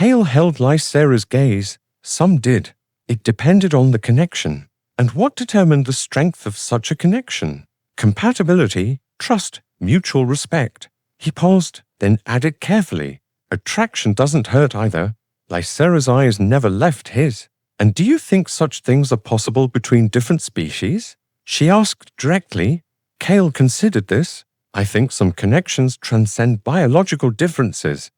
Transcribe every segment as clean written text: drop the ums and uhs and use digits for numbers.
Kael held Lysera's gaze. Some did. It depended on the connection. And what determined the strength of such a connection? Compatibility, trust, mutual respect. He paused, then added carefully, attraction doesn't hurt either. Lysera's eyes never left his. And do you think such things are possible between different species? She asked directly. Kael considered this. I think some connections transcend biological differences.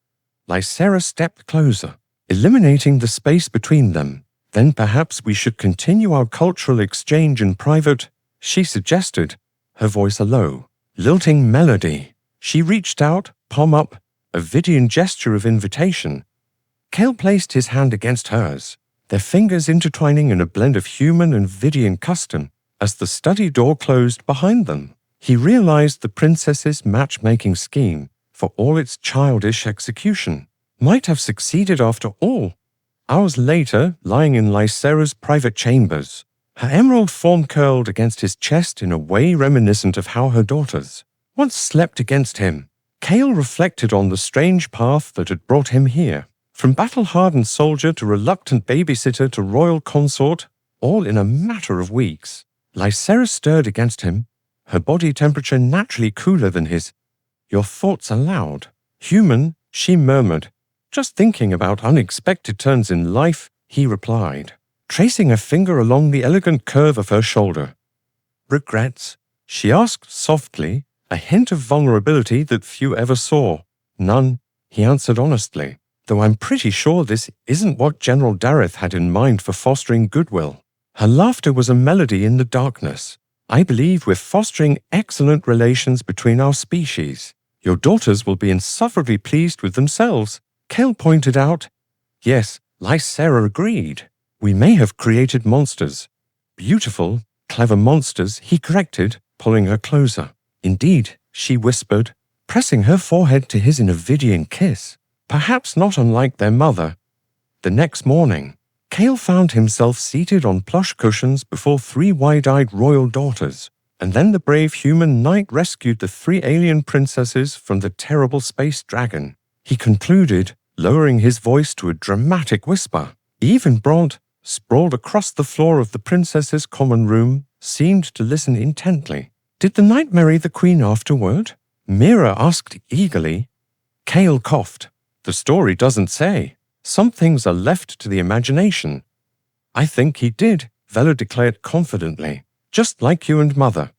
Lysera stepped closer, eliminating the space between them. Then perhaps we should continue our cultural exchange in private, she suggested, her voice a low, lilting melody. She reached out, palm up, a Vidian gesture of invitation. Kael placed his hand against hers, their fingers intertwining in a blend of human and Vidian custom. As the study door closed behind them, he realized the princess's matchmaking scheme, for all its childish execution, might have succeeded after all. Hours later, lying in Lysera's private chambers, her emerald form curled against his chest in a way reminiscent of how her daughters once slept against him. Kael reflected on the strange path that had brought him here. From battle-hardened soldier to reluctant babysitter to royal consort, all in a matter of weeks. Lysera stirred against him, her body temperature naturally cooler than his. Your thoughts are loud. Human, she murmured. Just thinking about unexpected turns in life, he replied, tracing a finger along the elegant curve of her shoulder. Regrets? She asked softly, a hint of vulnerability that few ever saw. None, he answered honestly, though I'm pretty sure this isn't what General Dareth had in mind for fostering goodwill. Her laughter was a melody in the darkness. I believe we're fostering excellent relations between our species. Your daughters will be insufferably pleased with themselves, Kael pointed out. Yes, Lysera agreed. We may have created monsters. Beautiful, clever monsters, he corrected, pulling her closer. Indeed, she whispered, pressing her forehead to his in a Vidian kiss, perhaps not unlike their mother. The next morning, Kael found himself seated on plush cushions before 3 wide-eyed royal daughters, and then the brave human knight rescued the 3 alien princesses from the terrible space dragon. He concluded, lowering his voice to a dramatic whisper. Even Brod, sprawled across the floor of the princess's common room, seemed to listen intently. Did the knight marry the queen afterward? Mira asked eagerly. Kael coughed. The story doesn't say. Some things are left to the imagination. I think he did, Vela declared confidently, just like you and Mother.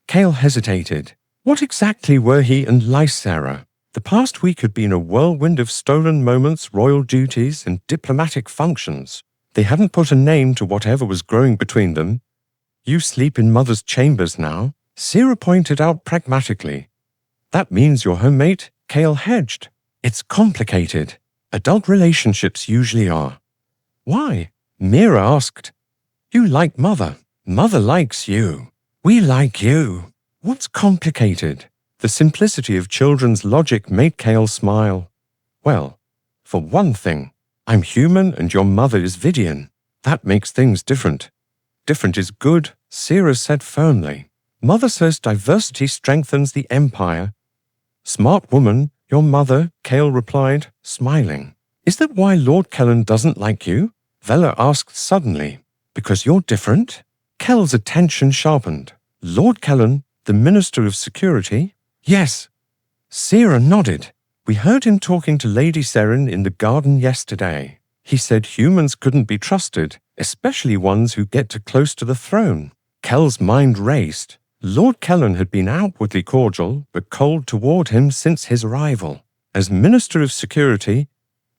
Kael hesitated. What exactly were he and Lysera? The past week had been a whirlwind of stolen moments, royal duties, and diplomatic functions. They hadn't put a name to whatever was growing between them. You sleep in Mother's chambers now, Sira pointed out pragmatically. That means you're her mate, Kael hedged. It's complicated. Adult relationships usually are. Why? Mira asked. You like Mother. Mother likes you. We like you. What's complicated? The simplicity of children's logic made Kael smile. Well, for one thing, I'm human and your mother is Vidian. That makes things different. Different is good, Sira said firmly. Mother says diversity strengthens the Empire. Smart woman, your mother, Kael replied, smiling. Is that why Lord Kellen doesn't like you? Vela asked suddenly. Because you're different? Kel's attention sharpened. Lord Kellen, the Minister of Security? Yes. Sira nodded. We heard him talking to Lady Seren in the garden yesterday. He said humans couldn't be trusted, especially ones who get too close to the throne. Kel's mind raced. Lord Kellen had been outwardly cordial, but cold toward him since his arrival. As Minister of Security,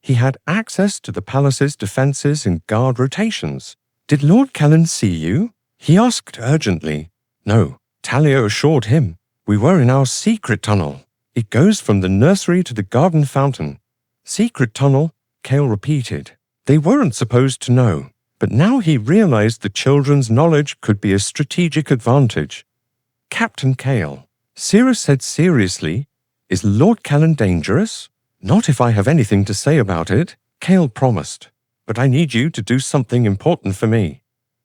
he had access to the palace's defenses and guard rotations. Did Lord Kellen see you? He asked urgently. No, Talia assured him. We were in our secret tunnel. It goes from the nursery to the garden fountain. Secret tunnel, Kael repeated. They weren't supposed to know, but now he realized the children's knowledge could be a strategic advantage. Captain Kael, Sira said seriously, is Lord Kellen dangerous? Not if I have anything to say about it, Kael promised. But I need you to do something important for me.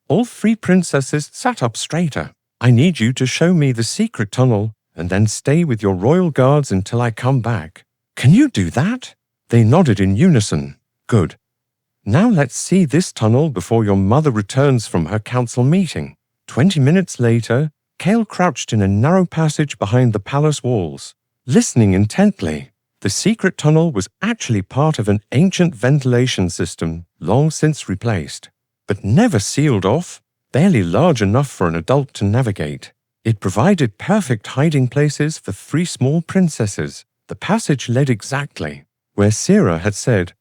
All 3 princesses sat up straighter. I need you to show me the secret tunnel and then stay with your royal guards until I come back. Can you do that? They nodded in unison. Good. Now let's see this tunnel before your mother returns from her council meeting. 20 minutes later, Kael crouched in a narrow passage behind the palace walls, listening intently. The secret tunnel was actually part of an ancient ventilation system long since replaced, but never sealed off, barely large enough for an adult to navigate. It provided perfect hiding places for 3 small princesses. The passage led exactly where Sarah had said,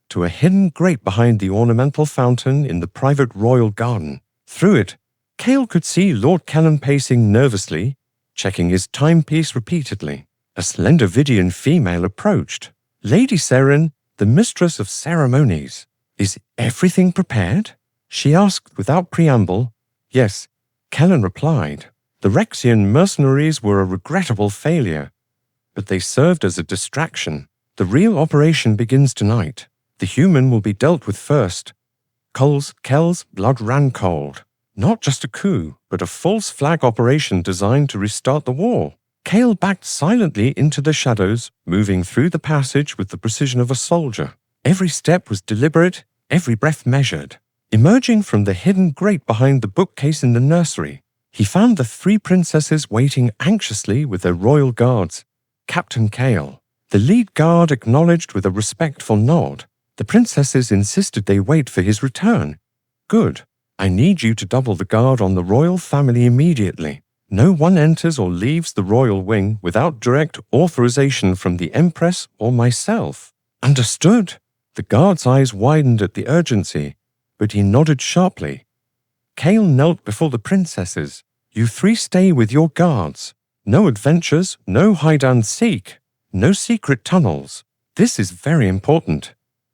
to a hidden grate behind the ornamental fountain in the private royal garden. Through it, Kael could see Lord Kael pacing nervously, checking his timepiece repeatedly. A slender Vidian female approached. Lady Seren, the mistress of ceremonies. Is everything prepared? She asked without preamble. Yes, Kael replied. The Rexian mercenaries were a regrettable failure, but they served as a distraction. The real operation begins tonight. The human will be dealt with first. Kael's blood ran cold. Not just a coup, but a false flag operation designed to restart the war. Kael backed silently into the shadows, moving through the passage with the precision of a soldier. Every step was deliberate, every breath measured. Emerging from the hidden grate behind the bookcase in the nursery, he found the 3 princesses waiting anxiously with their royal guards. Captain Kael. The lead guard acknowledged with a respectful nod. The princesses insisted they wait for his return. Good. I need you to double the guard on the royal family immediately. No one enters or leaves the royal wing without direct authorization from the Empress or myself. Understood. The guard's eyes widened at the urgency, but he nodded sharply. Kael knelt before the princesses. You 3 stay with your guards. No adventures, no hide-and-seek, no secret tunnels. This is very important.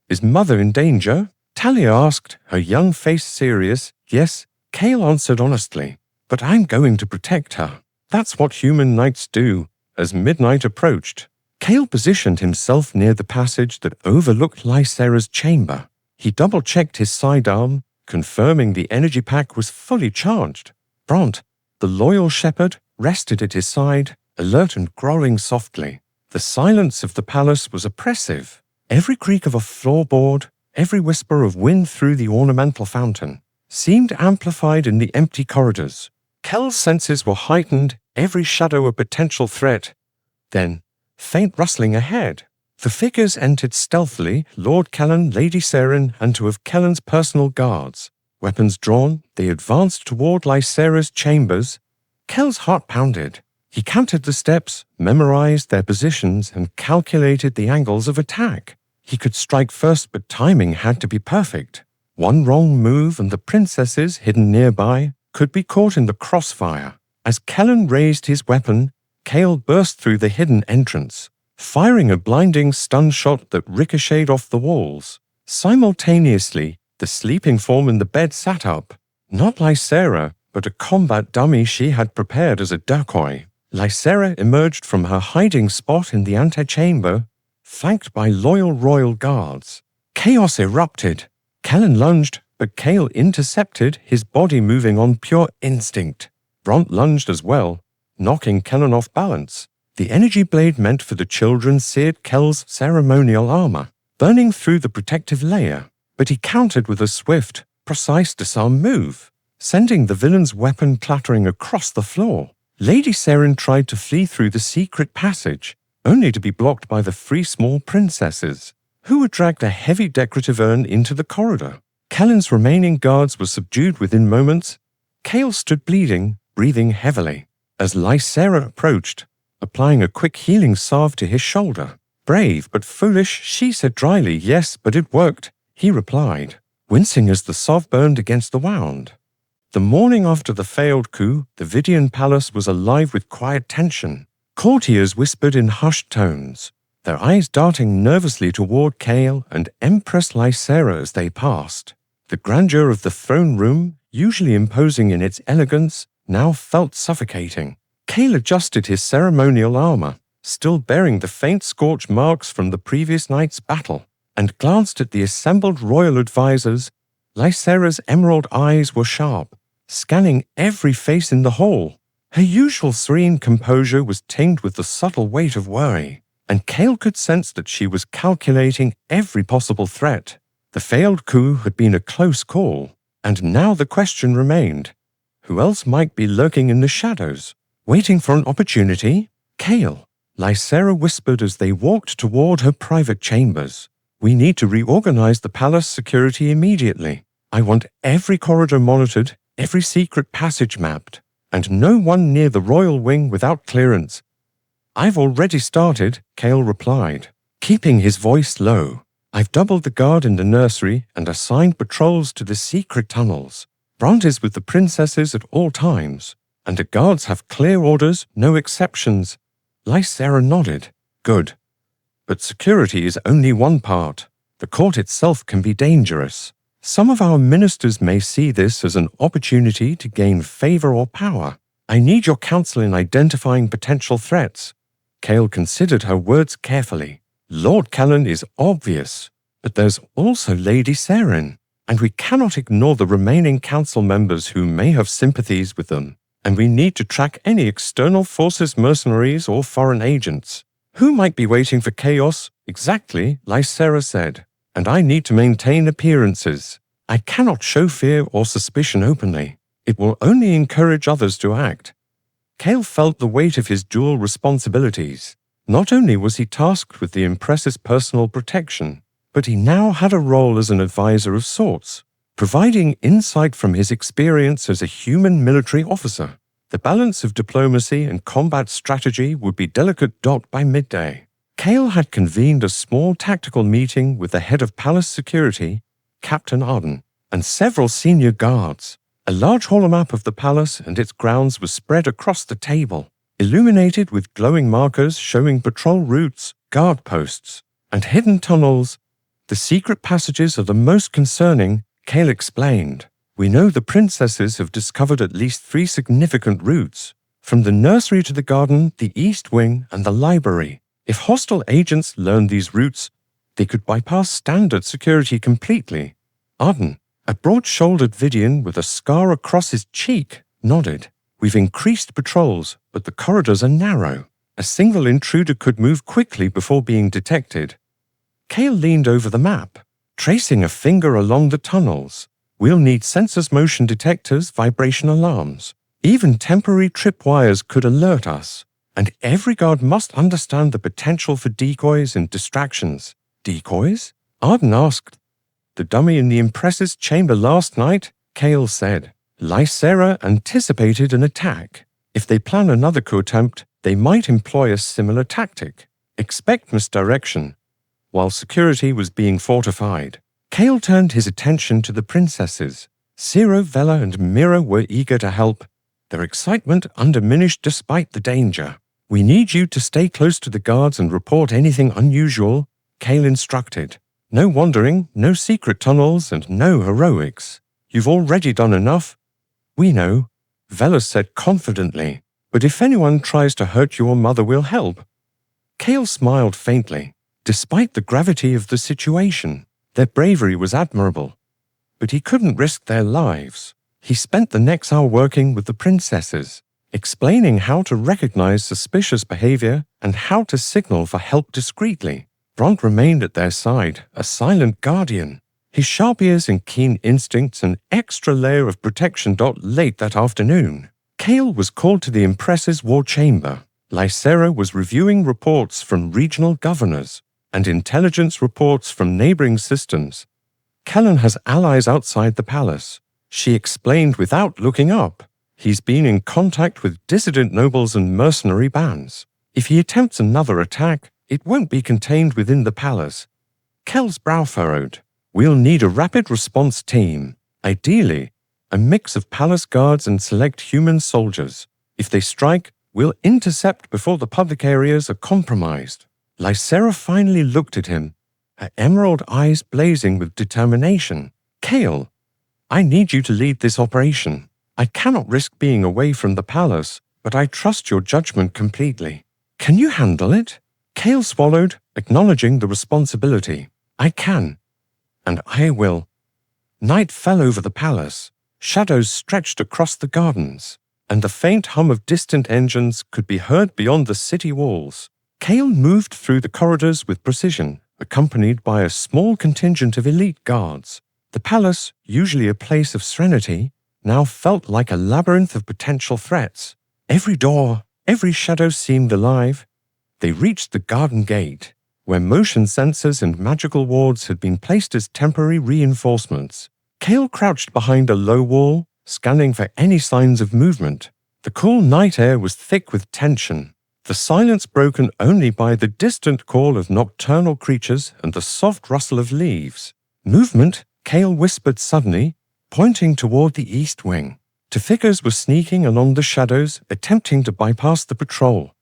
Is Mother in danger? Talia asked, her young face serious. Yes, Kael answered honestly. But I'm going to protect her. That's what human knights do. As midnight approached, Kael positioned himself near the passage that overlooked Lysera's chamber. He double-checked his sidearm, confirming the energy pack was fully charged. Bront, the loyal shepherd, rested at his side, alert and growling softly. The silence of the palace was oppressive. Every creak of a floorboard, every whisper of wind through the ornamental fountain, seemed amplified in the empty corridors. Kael's senses were heightened, every shadow a potential threat. Then, faint rustling ahead. The figures entered stealthily, Lord Kael, Lady Seren, and 2 of Kael's personal guards. Weapons drawn, they advanced toward Lysera's chambers. Kael's heart pounded. He counted the steps, memorized their positions, and calculated the angles of attack. He could strike first, but timing had to be perfect. One wrong move and the princesses, hidden nearby, could be caught in the crossfire. As Kael raised his weapon, Kael burst through the hidden entrance, firing a blinding stun shot that ricocheted off the walls. Simultaneously, the sleeping form in the bed sat up. Not Lysera, but a combat dummy she had prepared as a decoy. Lysera emerged from her hiding spot in the antechamber, flanked by loyal royal guards. Chaos erupted. Kael lunged, but Kael intercepted, his body moving on pure instinct. Bront lunged as well, knocking Kael off balance. The energy blade meant for the children seared Kael's ceremonial armor, burning through the protective layer. But he countered with a swift, precise disarm move, sending the villain's weapon clattering across the floor. Lady Seren tried to flee through the secret passage, only to be blocked by the 3 small princesses, who had dragged a heavy decorative urn into the corridor. Kael's remaining guards were subdued within moments. Kael stood bleeding, breathing heavily, as Lysera approached, applying a quick healing salve to his shoulder. Brave but foolish, she said dryly. Yes, but it worked, he replied, wincing as the salve burned against the wound. The morning after the failed coup, the Vidian palace was alive with quiet tension. Courtiers whispered in hushed tones, their eyes darting nervously toward Kael and Empress Lysera as they passed. The grandeur of the throne room, usually imposing in its elegance, now felt suffocating. Kael adjusted his ceremonial armor, still bearing the faint scorch marks from the previous night's battle, and glanced at the assembled royal advisors. Lysera's emerald eyes were sharp, scanning every face in the hall. Her usual serene composure was tinged with the subtle weight of worry, and Kael could sense that she was calculating every possible threat. The failed coup had been a close call, and now the question remained. Who else might be lurking in the shadows, waiting for an opportunity? Kael, Lysera whispered as they walked toward her private chambers. We need to reorganize the palace security immediately. I want every corridor monitored, every secret passage mapped, and no one near the royal wing without clearance. I've already started, Kael replied, keeping his voice low. I've doubled the guard in the nursery and assigned patrols to the secret tunnels. Brant is with the princesses at all times, and the guards have clear orders, no exceptions. Lysera nodded. Good. But security is only one part. The court itself can be dangerous. Some of our ministers may see this as an opportunity to gain favor or power. I need your counsel in identifying potential threats. Kael considered her words carefully. Lord Callan is obvious, but there's also Lady Seren, and we cannot ignore the remaining council members who may have sympathies with them, and we need to track any external forces, mercenaries, or foreign agents. Who might be waiting for chaos? Exactly, Lysera said, and I need to maintain appearances. I cannot show fear or suspicion openly. It will only encourage others to act. Kael felt the weight of his dual responsibilities. Not only was he tasked with the Empress's personal protection, but he now had a role as an advisor of sorts, providing insight from his experience as a human military officer. The balance of diplomacy and combat strategy would be delicate. By midday, Kael had convened a small tactical meeting with the head of palace security, Captain Arden, and several senior guards. A large holomap of the palace and its grounds was spread across the table, illuminated with glowing markers showing patrol routes, guard posts, and hidden tunnels. The secret passages are the most concerning, Kael explained. We know the princesses have discovered at least 3 significant routes, from the nursery to the garden, the east wing, and the library. If hostile agents learn these routes, they could bypass standard security completely. Arden, a broad-shouldered Vidian with a scar across his cheek, nodded. We've increased patrols, but the corridors are narrow. A single intruder could move quickly before being detected. Kael leaned over the map, tracing a finger along the tunnels. We'll need sensors, motion detectors, vibration alarms. Even temporary tripwires could alert us. And every guard must understand the potential for decoys and distractions. Decoys? Arden asked. The dummy in the Empress's chamber last night, Kael said. Lysera anticipated an attack. If they plan another coup attempt, they might employ a similar tactic. Expect misdirection. While security was being fortified, Kael turned his attention to the princesses. Ciro, Vela, and Mira were eager to help, their excitement undiminished despite the danger. We need you to stay close to the guards and report anything unusual, Kael instructed. No wandering, no secret tunnels, and no heroics. You've already done enough. We know, Vela said confidently, but if anyone tries to hurt your mother, we'll help. Kael smiled faintly. Despite the gravity of the situation, their bravery was admirable. But he couldn't risk their lives. He spent the next hour working with the princesses, explaining how to recognize suspicious behavior and how to signal for help discreetly. Brant remained at their side, a silent guardian, his sharp ears and keen instincts an extra layer of protection. Late that afternoon, Kael was called to the Empress's war chamber. Lysera was reviewing reports from regional governors and intelligence reports from neighboring systems. Callan has allies outside the palace, she explained without looking up. He's been in contact with dissident nobles and mercenary bands. If he attempts another attack, it won't be contained within the palace. Kel's brow furrowed. We'll need a rapid response team. Ideally, a mix of palace guards and select human soldiers. If they strike, we'll intercept before the public areas are compromised. Lysera finally looked at him, her emerald eyes blazing with determination. Kael, I need you to lead this operation. I cannot risk being away from the palace, but I trust your judgment completely. Can you handle it? Kael swallowed, acknowledging the responsibility. I can, and I will. Night fell over the palace. Shadows stretched across the gardens, and the faint hum of distant engines could be heard beyond the city walls. Kael moved through the corridors with precision, accompanied by a small contingent of elite guards. The palace, usually a place of serenity, now felt like a labyrinth of potential threats. Every door, every shadow seemed alive. They reached the garden gate, where motion sensors and magical wards had been placed as temporary reinforcements. Kael crouched behind a low wall, scanning for any signs of movement. The cool night air was thick with tension, the silence broken only by the distant call of nocturnal creatures and the soft rustle of leaves. Movement, Kael whispered suddenly, pointing toward the east wing. Two figures were sneaking along the shadows, attempting to bypass the patrol.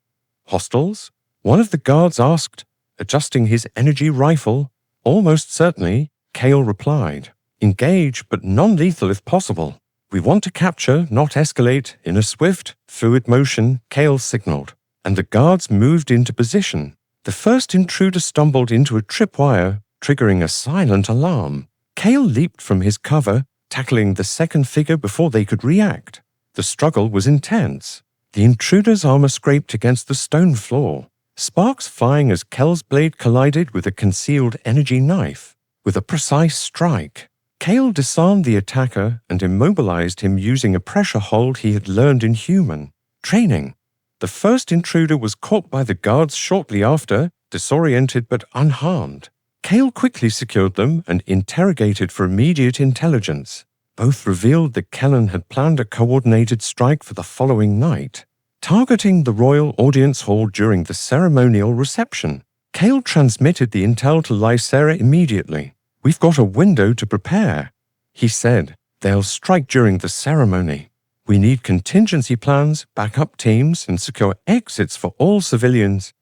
Hostiles? One of the guards asked, adjusting his energy rifle. Almost certainly, Kael replied. Engage, but non-lethal if possible. We want to capture, not escalate. In a swift, fluid motion, Kael signaled, and the guards moved into position. The first intruder stumbled into a tripwire, triggering a silent alarm. Kael leaped from his cover, tackling the second figure before they could react. The struggle was intense. The intruder's armor scraped against the stone floor, sparks flying as Kael's blade collided with a concealed energy knife. With a precise strike, Kael disarmed the attacker and immobilized him using a pressure hold he had learned in human training. The first intruder was caught by the guards shortly after, disoriented but unharmed. Kael quickly secured them and interrogated for immediate intelligence. Both revealed that Kellen had planned a coordinated strike for the following night, targeting the royal audience hall during the ceremonial reception. Kael transmitted the intel to Lysera immediately. We've got a window to prepare, he said. They'll strike during the ceremony. We need contingency plans, backup teams, and secure exits for all civilians.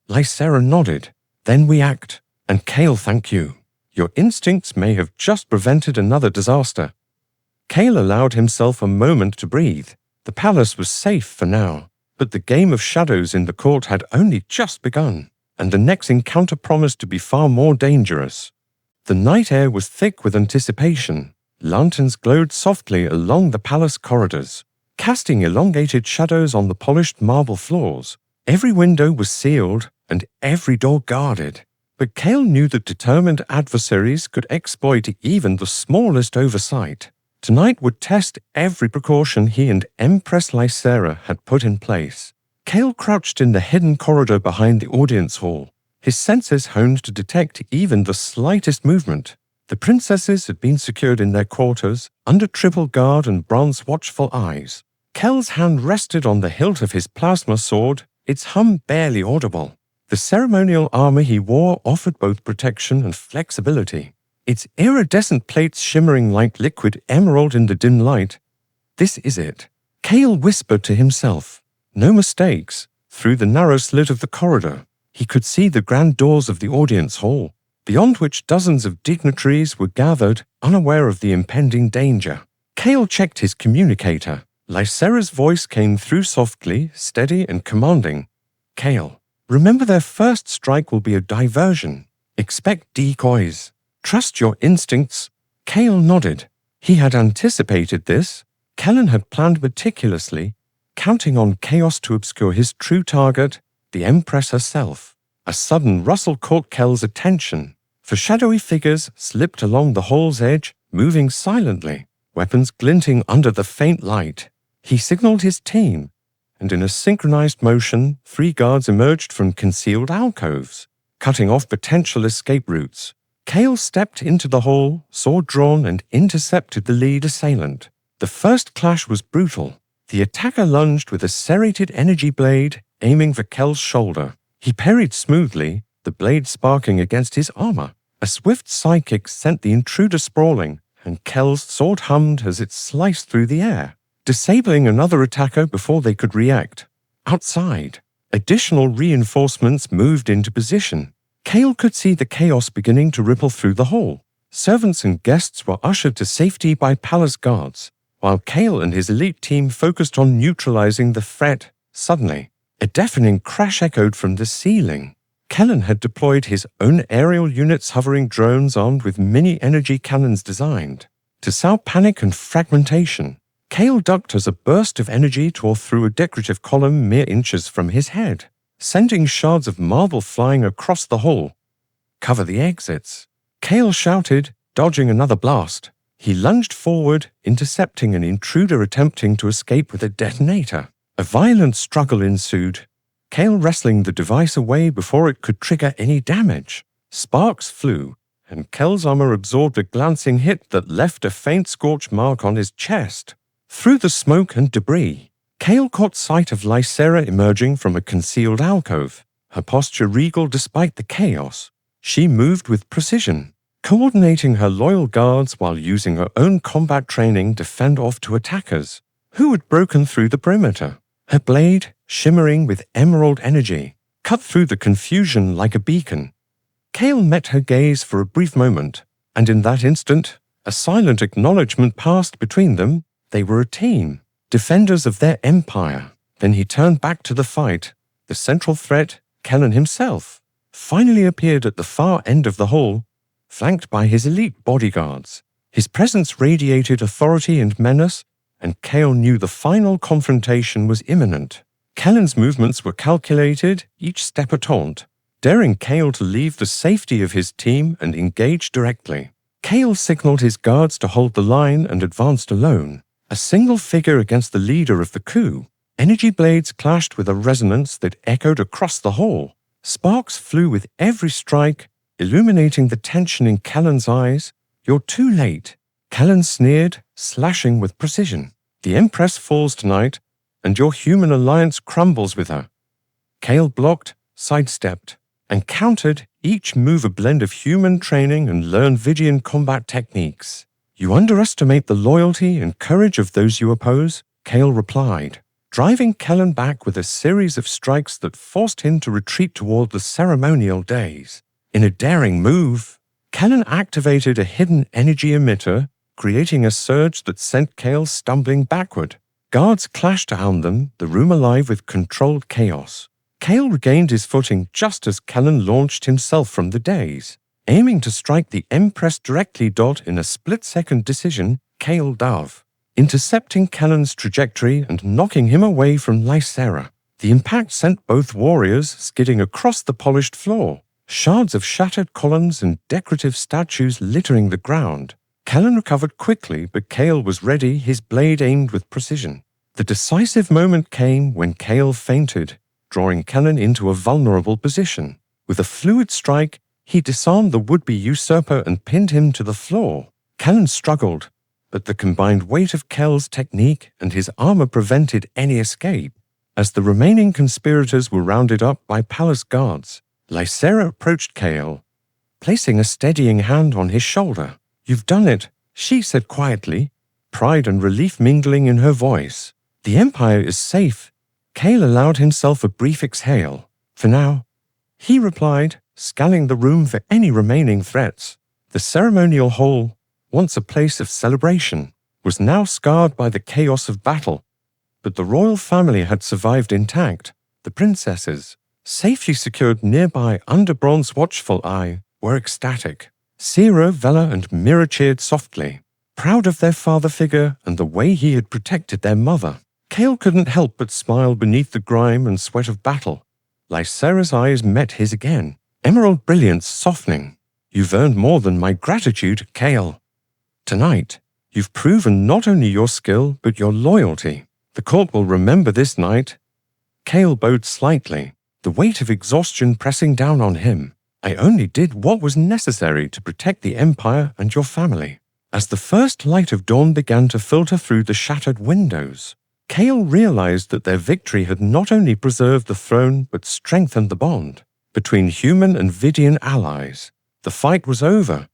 Lysera nodded. Then we act. And Kael, thank you. Your instincts may have just prevented another disaster. Kael allowed himself a moment to breathe. The palace was safe for now, but the game of shadows in the court had only just begun, and the next encounter promised to be far more dangerous. The night air was thick with anticipation. Lanterns glowed softly along the palace corridors, casting elongated shadows on the polished marble floors. Every window was sealed and every door guarded. But Kael knew that determined adversaries could exploit even the smallest oversight. Tonight would test every precaution he and Empress Lysera had put in place. Kael crouched in the hidden corridor behind the audience hall, his senses honed to detect even the slightest movement. The princesses had been secured in their quarters, under triple guard and bronze watchful eyes. Kael's hand rested on the hilt of his plasma sword, its hum barely audible. The ceremonial armor he wore offered both protection and flexibility, its iridescent plates shimmering like liquid emerald in the dim light. This is it, Kael whispered to himself. No mistakes. Through the narrow slit of the corridor, he could see the grand doors of the audience hall, beyond which dozens of dignitaries were gathered, unaware of the impending danger. Kael checked his communicator. Lysera's voice came through softly, steady and commanding. Kael, remember their first strike will be a diversion. Expect decoys. Trust your instincts. Kael nodded. He had anticipated this. Kellen had planned meticulously, counting on chaos to obscure his true target, the Empress herself. A sudden rustle caught Kael's attention, for shadowy figures slipped along the hall's edge, moving silently, weapons glinting under the faint light. He signaled his team, and in a synchronized motion, 3 guards emerged from concealed alcoves, cutting off potential escape routes. Kael stepped into the hall, sword drawn, and intercepted the lead assailant. The first clash was brutal. The attacker lunged with a serrated energy blade, aiming for Kael's shoulder. He parried smoothly, the blade sparking against his armor. A swift sidekick sent the intruder sprawling, and Kael's sword hummed as it sliced through the air, disabling another attacker before they could react. Outside, additional reinforcements moved into position. Kael could see the chaos beginning to ripple through the hall. Servants and guests were ushered to safety by palace guards, while Kael and his elite team focused on neutralizing the threat. Suddenly, a deafening crash echoed from the ceiling. Kellen had deployed his own aerial units, hovering drones armed with mini-energy cannons designed to sow panic and fragmentation. Kael ducked as a burst of energy tore through a decorative column mere inches from his head. sending shards of marble flying across the hall. "Cover the exits," Kael shouted, dodging another blast. He lunged forward, intercepting an intruder attempting to escape with a detonator. A violent struggle ensued, Kael wrestling the device away before it could trigger any damage. Sparks flew, and Kael's armor absorbed a glancing hit that left a faint scorch mark on his chest. Through the smoke and debris, Kael caught sight of Lysera emerging from a concealed alcove, her posture regal despite the chaos. She moved with precision, coordinating her loyal guards while using her own combat training to fend off two attackers who had broken through the perimeter. Her blade, shimmering with emerald energy, cut through the confusion like a beacon. Kael met her gaze for a brief moment, and in that instant, a silent acknowledgement passed between them. They were a team, defenders of their empire. Then he turned back to the fight. The central threat, Kellan himself, finally appeared at the far end of the hall, flanked by his elite bodyguards. His presence radiated authority and menace, and Kael knew the final confrontation was imminent. Kellan's movements were calculated, each step a taunt, daring Kael to leave the safety of his team and engage directly. Kael signaled his guards to hold the line and advanced alone, a single figure against the leader of the coup. Energy blades clashed with a resonance that echoed across the hall. Sparks flew with every strike, illuminating the tension in Kellan's eyes. "You're too late," Kellan sneered, slashing with precision. "The Empress falls tonight, and your human alliance crumbles with her." Kael blocked, sidestepped, and countered, each move a blend of human training and learned Vidian combat techniques. "You underestimate the loyalty and courage of those you oppose," Kael replied, driving Kellan back with a series of strikes that forced him to retreat toward the ceremonial dais. In a daring move, Kellan activated a hidden energy emitter, creating a surge that sent Kael stumbling backward. Guards clashed around them, the room alive with controlled chaos. Kael regained his footing just as Kellan launched himself from the dais, aiming to strike the Empress directly. In a split-second decision, Kael dove, intercepting Kellan's trajectory and knocking him away from Lysera. The impact sent both warriors skidding across the polished floor, shards of shattered columns and decorative statues littering the ground. Kellan recovered quickly, but Kael was ready, his blade aimed with precision. The decisive moment came when Kael feinted, drawing Kellan into a vulnerable position. With a fluid strike, he disarmed the would-be usurper and pinned him to the floor. Kellan struggled, but the combined weight of Kael's technique and his armor prevented any escape. As the remaining conspirators were rounded up by palace guards, Lysera approached Kael, placing a steadying hand on his shoulder. "You've done it," she said quietly, pride and relief mingling in her voice. "The Empire is safe." Kael allowed himself a brief exhale. "For now," he replied, scanning the room for any remaining threats. The ceremonial hall, once a place of celebration, was now scarred by the chaos of battle. But the royal family had survived intact. The princesses, safely secured nearby under Bronze's watchful eye, were ecstatic. Sira, Vela, and Mira cheered softly, proud of their father figure and the way he had protected their mother. Kael couldn't help but smile beneath the grime and sweat of battle. Lysera's eyes met his again, emerald brilliance softening. "You've earned more than my gratitude, Kael. Tonight, you've proven not only your skill, but your loyalty. The court will remember this night." Kael bowed slightly, the weight of exhaustion pressing down on him. "I only did what was necessary to protect the Empire and your family." As the first light of dawn began to filter through the shattered windows, Kael realized that their victory had not only preserved the throne but strengthened the bond between human and Vidian allies. The fight was over,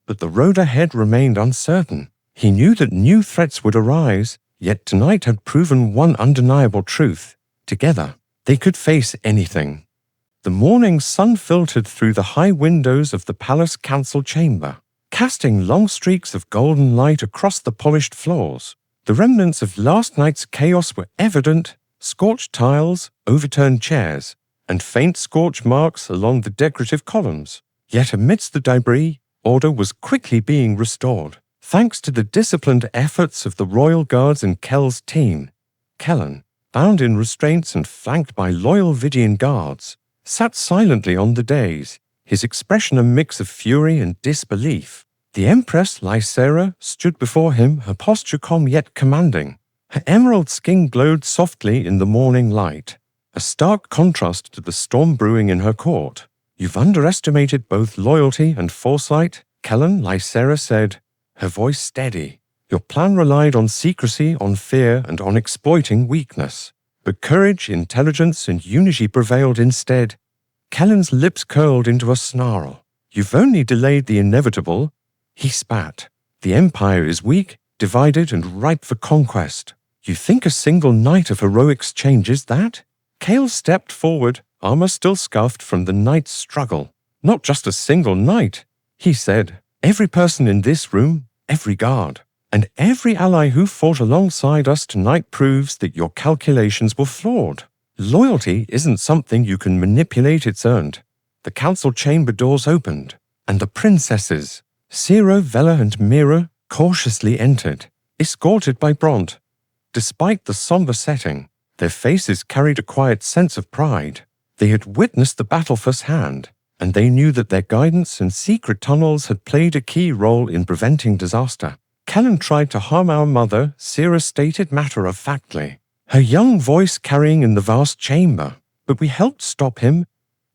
but the road ahead remained uncertain. He knew that new threats would arise, yet tonight had proven one undeniable truth. Together, they could face anything. The morning sun filtered through the high windows of the palace council chamber, casting long streaks of golden light across the polished floors. The remnants of last night's chaos were evident: scorched tiles, overturned chairs, and faint scorch marks along the decorative columns. Yet amidst the debris, order was quickly being restored, thanks to the disciplined efforts of the royal guards and Kel's team. Kellan, bound in restraints and flanked by loyal Vidian guards, sat silently on the dais, his expression a mix of fury and disbelief. The Empress Lysera stood before him, her posture calm yet commanding. Her emerald skin glowed softly in the morning light, a stark contrast to the storm brewing in her court. "You've underestimated both loyalty and foresight," Kael Lysera said, her voice steady. "Your plan relied on secrecy, on fear, and on exploiting weakness. But courage, intelligence, and unity prevailed instead." Kaelin's lips curled into a snarl. "You've only delayed the inevitable." He spat. "The Empire is weak, divided, and ripe for conquest. You think a single night of heroics changes that?" Kael stepped forward, armor still scuffed from the night's struggle. "Not just a single night," he said. "Every person in this room, every guard, and every ally who fought alongside us tonight proves that your calculations were flawed. Loyalty isn't something you can manipulate, it's earned." The council chamber doors opened, and the princesses, Ciro, Vela, and Mira, cautiously entered, escorted by Bront. Despite the somber setting, their faces carried a quiet sense of pride. They had witnessed the battle firsthand, and they knew that their guidance and secret tunnels had played a key role in preventing disaster. "Kael tried to harm our mother," Ciro stated matter-of-factly, her young voice carrying in the vast chamber. "But we helped stop him."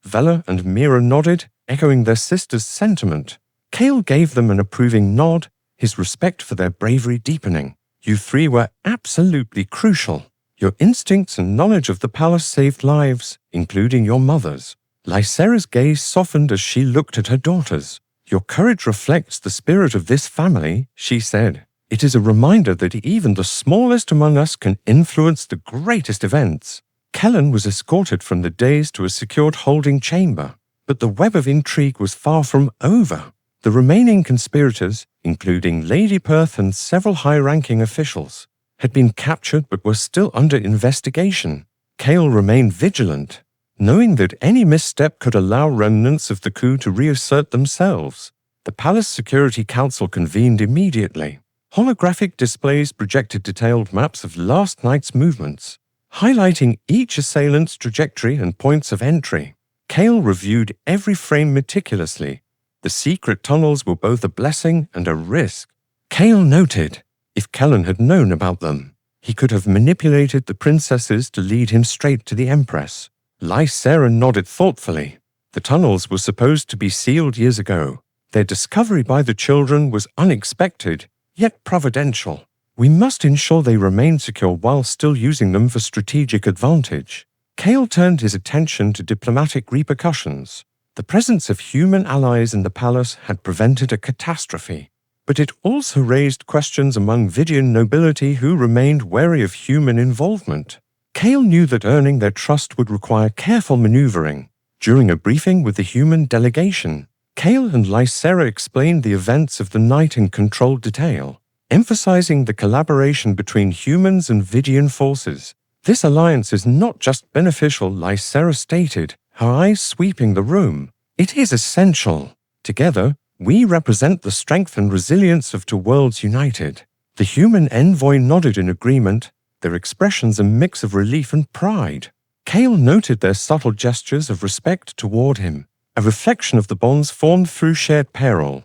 Vela and Mira nodded, echoing their sister's sentiment. Kael gave them an approving nod, his respect for their bravery deepening. "You three were absolutely crucial. Your instincts and knowledge of the palace saved lives, including your mother's." Lysera's gaze softened as she looked at her daughters. "Your courage reflects the spirit of this family," she said. "It is a reminder that even the smallest among us can influence the greatest events." Kael was escorted from the dais to a secured holding chamber, but the web of intrigue was far from over. The remaining conspirators, including Lady Perth and several high-ranking officials, had been captured but were still under investigation. Kael remained vigilant, knowing that any misstep could allow remnants of the coup to reassert themselves. The Palace Security Council convened immediately. Holographic displays projected detailed maps of last night's movements, highlighting each assailant's trajectory and points of entry. Kael reviewed every frame meticulously. The secret tunnels were both a blessing and a risk. Kael noted, if Kael had known about them, he could have manipulated the princesses to lead him straight to the Empress. Lysera nodded thoughtfully. The tunnels were supposed to be sealed years ago. Their discovery by the children was unexpected, yet providential. "We must ensure they remain secure while still using them for strategic advantage." Kael turned his attention to diplomatic repercussions. The presence of human allies in the palace had prevented a catastrophe, but it also raised questions among Vidian nobility who remained wary of human involvement. Kael knew that earning their trust would require careful maneuvering. During a briefing with the human delegation, Kael and Lysera explained the events of the night in controlled detail, emphasizing the collaboration between humans and Vidian forces. "This alliance is not just beneficial," Lysera stated, her eyes sweeping the room. "It is essential. Together, we represent the strength and resilience of two worlds united." The human envoy nodded in agreement, their expressions a mix of relief and pride. Kael noted their subtle gestures of respect toward him, a reflection of the bonds formed through shared peril.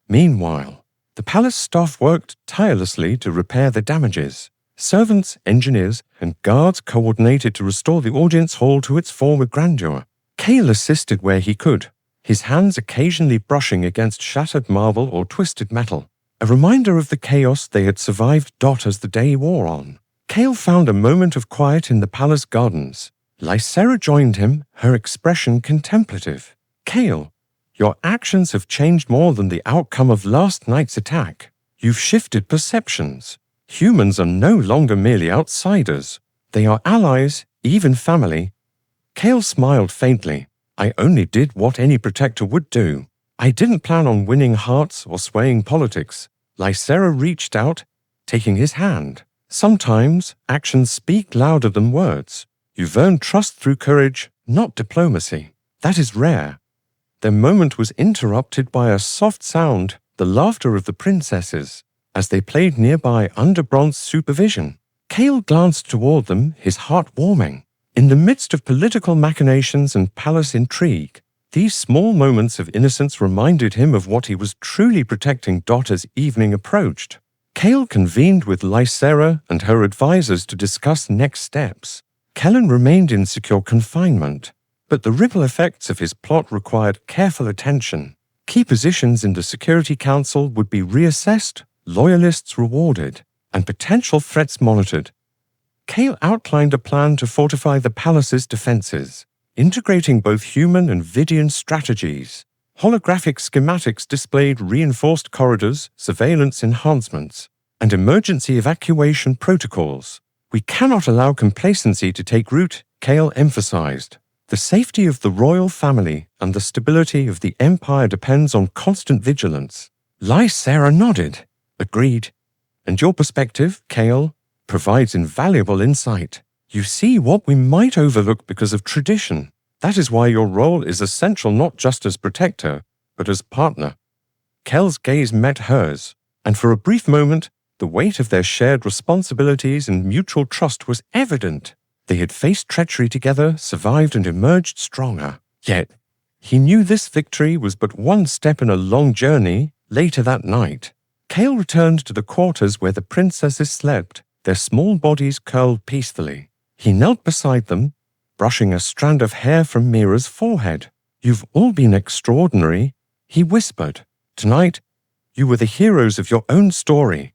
Meanwhile, the palace staff worked tirelessly to repair the damages. Servants, engineers, and guards coordinated to restore the audience hall to its former grandeur. Kael assisted where he could, his hands occasionally brushing against shattered marble or twisted metal, a reminder of the chaos they had survived as the day wore on. Kael found a moment of quiet in the palace gardens. Lysera joined him, her expression contemplative. "Kael, your actions have changed more than the outcome of last night's attack. You've shifted perceptions. Humans are no longer merely outsiders. They are allies, even family." Kael smiled faintly. "I only did what any protector would do. I didn't plan on winning hearts or swaying politics." Lysera reached out, taking his hand. "Sometimes actions speak louder than words. You've earned trust through courage, not diplomacy. That is rare." Their moment was interrupted by a soft sound, the laughter of the princesses, as they played nearby under Bront's supervision. Kael glanced toward them, his heart warming. In the midst of political machinations and palace intrigue, these small moments of innocence reminded him of what he was truly protecting. As evening approached, Kael convened with Lysera and her advisors to discuss next steps. Kellan remained in secure confinement, but the ripple effects of his plot required careful attention. Key positions in the Security Council would be reassessed, loyalists rewarded, and potential threats monitored. Kael outlined a plan to fortify the palace's defenses, integrating both human and Vidian strategies. Holographic schematics displayed reinforced corridors, surveillance enhancements, and emergency evacuation protocols. We cannot allow complacency to take root, Kael emphasized. The safety of the royal family and the stability of the empire depends on constant vigilance. Lysera nodded. Agreed. And your perspective, Kael, provides invaluable insight. You see what we might overlook because of tradition. That is why your role is essential not just as protector, but as partner. Kael's gaze met hers, and for a brief moment, the weight of their shared responsibilities and mutual trust was evident. They had faced treachery together, survived, and emerged stronger. Yet, he knew this victory was but one step in a long journey. Later that night, Kael returned to the quarters where the princesses slept, their small bodies curled peacefully. He knelt beside them, brushing a strand of hair from Mira's forehead. You've all been extraordinary, he whispered. Tonight, you were the heroes of your own story.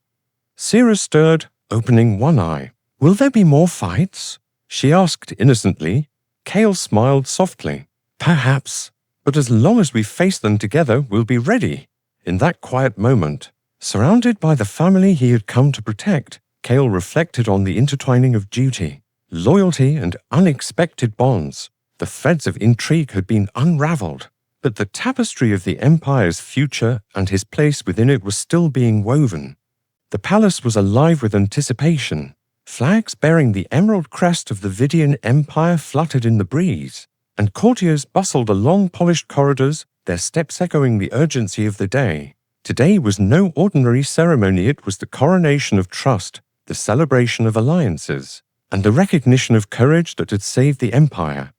Sira stirred, opening one eye. Will there be more fights? She asked innocently. Kael smiled softly. Perhaps, but as long as we face them together, we'll be ready. In that quiet moment, surrounded by the family he had come to protect, Kael reflected on the intertwining of duty, loyalty, and unexpected bonds. The threads of intrigue had been unraveled, but the tapestry of the Empire's future and his place within it was still being woven. The palace was alive with anticipation. Flags bearing the emerald crest of the Vidian Empire fluttered in the breeze, and courtiers bustled along polished corridors, their steps echoing the urgency of the day. Today was no ordinary ceremony. It was the coronation of trust, the celebration of alliances, and the recognition of courage that had saved the Empire.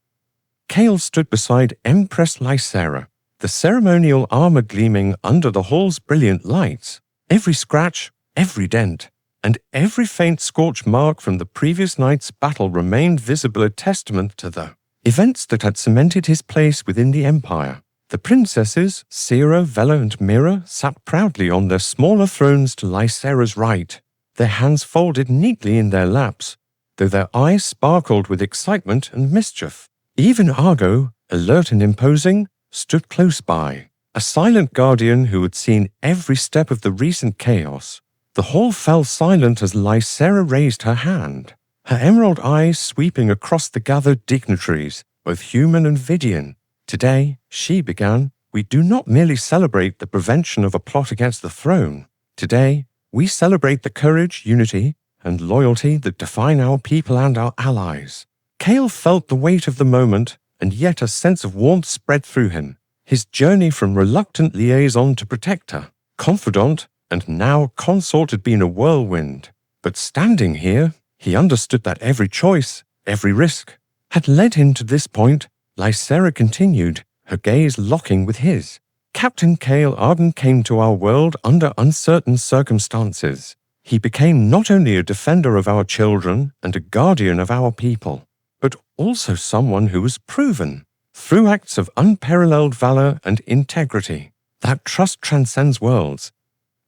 Kael stood beside Empress Lysera, the ceremonial armor gleaming under the hall's brilliant lights. Every scratch, every dent, and every faint scorch mark from the previous night's battle remained visible, a testament to the events that had cemented his place within the Empire. The princesses, Sira, Vela, and Mira, sat proudly on their smaller thrones to Lysera's right, their hands folded neatly in their laps, though their eyes sparkled with excitement and mischief. Even Argo, alert and imposing, stood close by, a silent guardian who had seen every step of the recent chaos. The hall fell silent as Lysera raised her hand, her emerald eyes sweeping across the gathered dignitaries, both human and Vidian. Today, she began, we do not merely celebrate the prevention of a plot against the throne. Today, we celebrate the courage, unity, and loyalty that define our people and our allies. Kael felt the weight of the moment, and yet a sense of warmth spread through him. His journey from reluctant liaison to protector, confidant, and now consort had been a whirlwind. But standing here, he understood that every choice, every risk, had led him to this point. Lysera continued, her gaze locking with his. Captain Kael Arden came to our world under uncertain circumstances. He became not only a defender of our children and a guardian of our people, but also someone who was proven, through acts of unparalleled valor and integrity, that trust transcends worlds.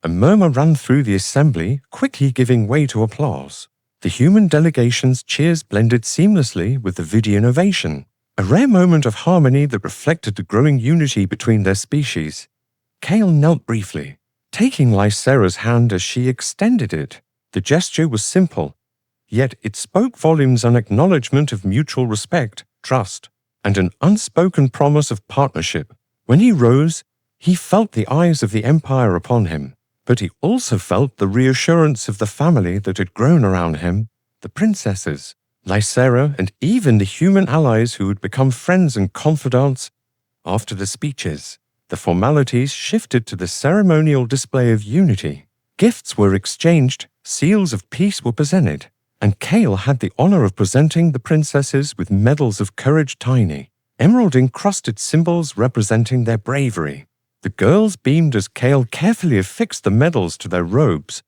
A murmur ran through the assembly, quickly giving way to applause. The human delegation's cheers blended seamlessly with the Vidian ovation, a rare moment of harmony that reflected the growing unity between their species. Kael knelt briefly, taking Lysera's hand as she extended it. The gesture was simple, yet it spoke volumes, an acknowledgement of mutual respect, trust, and an unspoken promise of partnership. When he rose, he felt the eyes of the Empire upon him, but he also felt the reassurance of the family that had grown around him, the princesses, Lysera, and even the human allies who had become friends and confidants. After the speeches, the formalities shifted to the ceremonial display of unity. Gifts were exchanged, seals of peace were presented, and Kael had the honor of presenting the princesses with medals of courage, tiny, emerald-encrusted symbols representing their bravery. The girls beamed as Kael carefully affixed the medals to their robes.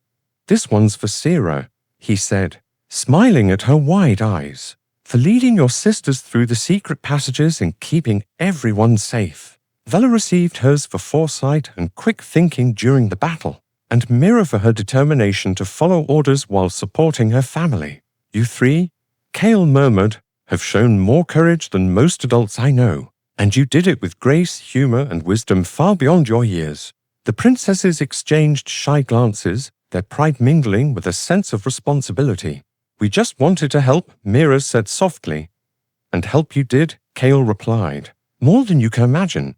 "This one's for Sira," he said, smiling at her wide eyes, "for leading your sisters through the secret passages and keeping everyone safe." Vela received hers for foresight and quick thinking during the battle, and Mira for her determination to follow orders while supporting her family. "You three," Kael murmured, "have shown more courage than most adults I know, and you did it with grace, humor, and wisdom far beyond your years." The princesses exchanged shy glances, their pride mingling with a sense of responsibility. "We just wanted to help," Mira said softly. "And help you did," Kael replied, "more than you can imagine."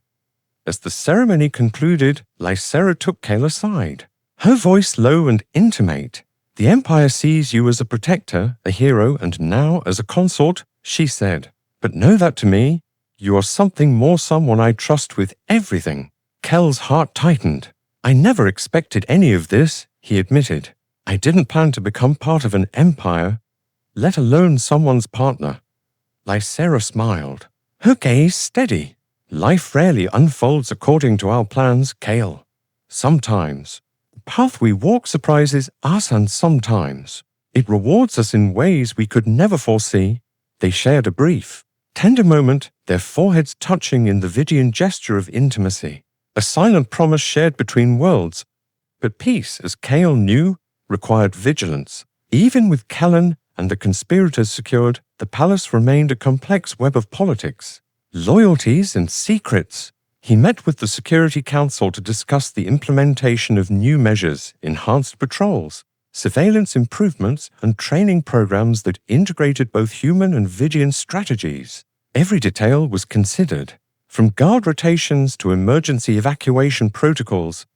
As the ceremony concluded, Lysera took Kael aside, her voice low and intimate. "The Empire sees you as a protector, a hero, and now as a consort," she said. "But know that to me, you are something more, someone I trust with everything." Kael's heart tightened. "I never expected any of this," he admitted. "I didn't plan to become part of an empire, let alone someone's partner." Lysera smiled, her gaze steady. "Life rarely unfolds according to our plans, Kael. Sometimes the path we walk surprises us, and sometimes it rewards us in ways we could never foresee." They shared a brief, tender moment, their foreheads touching in the Vidian gesture of intimacy, a silent promise shared between worlds. But peace, as Kael knew, required vigilance. Even with Kellan and the conspirators secured, the palace remained a complex web of politics, loyalties, and secrets. He met with the Security Council to discuss the implementation of new measures, enhanced patrols, surveillance improvements, and training programs that integrated both human and Vidian strategies. Every detail was considered, from guard rotations to emergency evacuation protocols.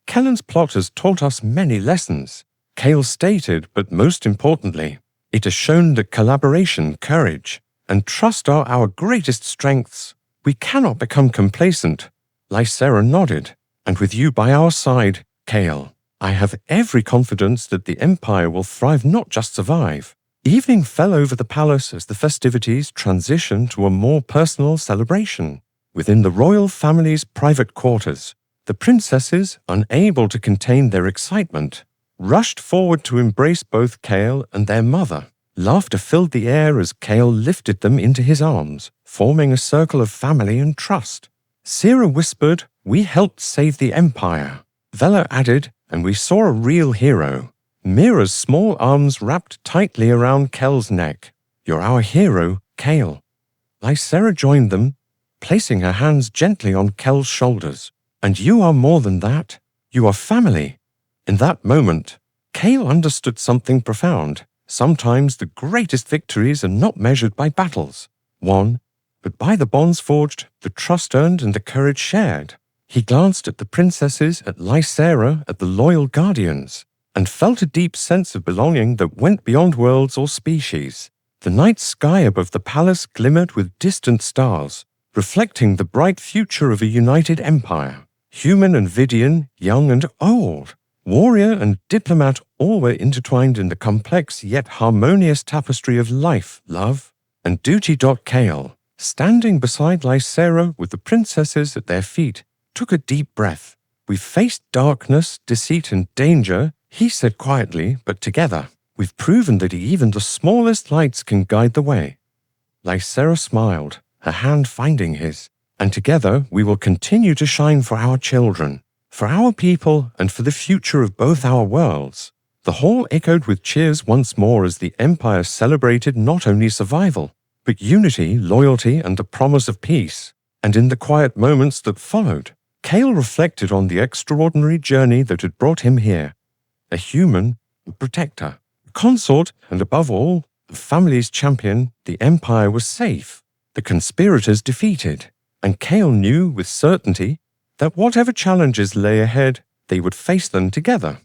"Kellan's plot has taught us many lessons," Kael stated, "but most importantly, it has shown that collaboration, courage, and trust are our greatest strengths. We cannot become complacent." Lysera nodded. "And with you by our side, Kael, I have every confidence that the Empire will thrive, not just survive." Evening fell over the palace as the festivities transitioned to a more personal celebration. Within the royal family's private quarters, the princesses, unable to contain their excitement, rushed forward to embrace both Kael and their mother. Laughter filled the air as Kael lifted them into his arms, forming a circle of family and trust. Sira whispered, "We helped save the Empire." Vela added, "And we saw a real hero." Mira's small arms wrapped tightly around Kael's neck. "You're our hero, Kael." Lysera joined them, placing her hands gently on Kael's shoulders. "And you are more than that. You are family." In that moment, Kael understood something profound. Sometimes the greatest victories are not measured by battles won, but by the bonds forged, the trust earned, and the courage shared. He glanced at the princesses, at Lysera, at the loyal guardians, and felt a deep sense of belonging that went beyond worlds or species. The night sky above the palace glimmered with distant stars, reflecting the bright future of a united empire. Human and Vidian, young and old, warrior and diplomat, all were intertwined in the complex yet harmonious tapestry of life, love, and duty. Kael, standing beside Lysera with the princesses at their feet, took a deep breath. "We've faced darkness, deceit, and danger," he said quietly, "but together, we've proven that even the smallest lights can guide the way." Lysera smiled, her hand finding his. "And together we will continue to shine for our children, for our people, and for the future of both our worlds." The hall echoed with cheers once more as the Empire celebrated not only survival, but unity, loyalty, and the promise of peace. And in the quiet moments that followed, Kael reflected on the extraordinary journey that had brought him here. A human, a protector, a consort, and above all, the family's champion. The Empire was safe, the conspirators defeated, and Kael knew with certainty that whatever challenges lay ahead, they would face them together.